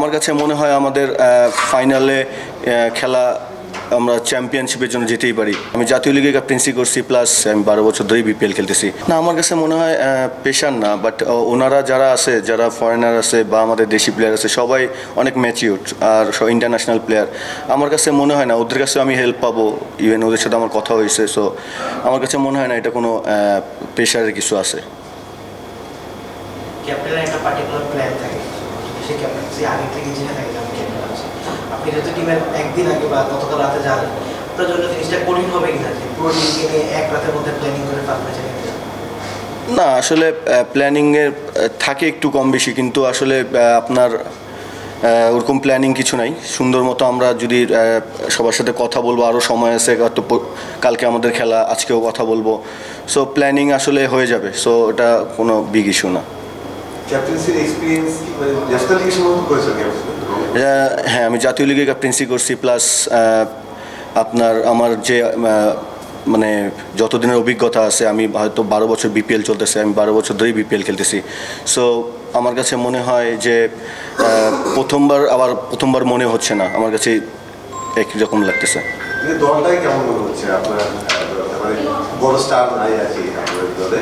আমার কাছে মনে হয় আমাদের ফাইনালে খেলা আমরা চ্যাম্পিয়নশিপের জন্য যেতেই পারি। আমি জাতীয় লিগে ক্যাপ্টেন্সি করছি, প্লাস আমি 12 বছর ধরেই বিপিএল খেলতেছি। না, আমার কাছে মনে হয় পেশার না, বাট ওনারা যারা আছে, যারা ফরেনার আছে বা আমাদের দেশি প্লেয়ার আছে, সবাই অনেক ম্যাচিউর আর ইন্টারন্যাশনাল প্লেয়ার। আমার কাছে মনে হয় না ওদের কাছে আমি হেল্প পাবো, ইভেন ওদের সাথে আমার কথা হয়েছে। সো আমার কাছে মনে হয় না এটা কোনো পেশারের কিছু আছে। ক্যাপ্টেনের একটা পার্টিকুলার প্ল্যান থাকে, সেই ক্যাপ্টেন্সি আগে থেকে জেনে থাকে আমি ক্যাপ্টেন আছি। আপনি যেহেতু টিমের একদিন আগে বা গতকাল রাতে জানেন, আপনার জন্য জিনিসটা কঠিন হবে কিনা যে পুরো টিমকে নিয়ে এক রাতের মধ্যে প্ল্যানিং করে ফার্স্ট ম্যাচে নিতে? না, আসলে প্ল্যানিংয়ের থাকে একটু কম বেশি, কিন্তু আসলে আপনার ওরকম প্ল্যানিং কিছু নাই। সুন্দর মতো আমরা যদি সবার সাথে কথা বলবো, আরও সময় আছে, হয়তো কালকে আমাদের খেলা, আজকেও কথা বলবো। সো প্ল্যানিং আসলে হয়ে যাবে। সো এটা কোনো বিগ ইস্যু না। হ্যাঁ, আমি জাতীয় লিগে ক্যাপ্টেন্সি করছি, প্লাস আমার যে মানে যতদিনের অভিজ্ঞতা আছে, আমি হয়তো 12 বছর বিপিএল চলতেছে, আমি 12 বছর ধরেই বিপিএল খেলতেছি। সো আমার কাছে মনে হয় যে প্রথমবার মনে হচ্ছে না, আমার কাছে একই রকম লাগতেছে। দলটাই কেমন মনে হচ্ছে আপনার? বড় স্টার নাই আছে আপনাদের দলে,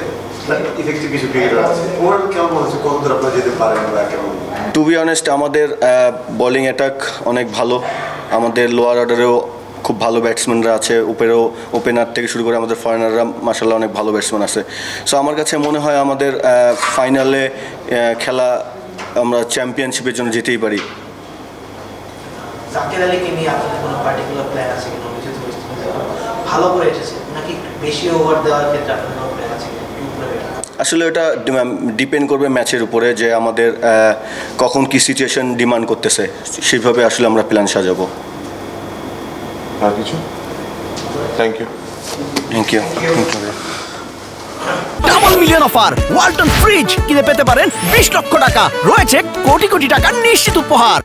ইফেক্টিভ কিছু ক্রিকেটার আছে, ওভারঅল কেমন মনে হচ্ছে? কতদূর আপনারা যেতে পারেন বা কেমন? টু বি অনেস্ট, আমাদের বোলিং অ্যাটাক অনেক ভালো, আমাদের লোয়ার অর্ডারেও খুব ভালো ব্যাটসম্যানরা আছে, উপরেও ওপেনার থেকে শুরু করে আমাদের ফরেনাররা মাশাআল্লাহ অনেক ভালো ব্যাটসম্যান আছে। সো আমার কাছে মনে হয় আমাদের ফাইনালে খেলা আমরা চ্যাম্পিয়নশিপের জন্য যেতেই পারি। জাকির আলীকে নিয়ে আপনাদের কোনো পার্টিকুলার প্ল্যান আছে কিনা? ভালো করে এসেছে নাকি বেশি ওভার দেওয়ার ক্ষেত্রে আপনাদের কোনো প্ল্যান আছে কিনা? আসলে এটা ডিপেন্ড করবে ম্যাচের উপরে, যে আমাদের কখন কি সিচুয়েশন ডিমান্ড করতেছে, সেইভাবে আসলে আমরা প্ল্যান সাজাবো। আর কিছু? Thank you. Double million offer, Walton fridge কিনে পেতে পারেন 20 লক্ষ টাকা, রয়েছে কোটি কোটি টাকার নিশ্চিত উপহার।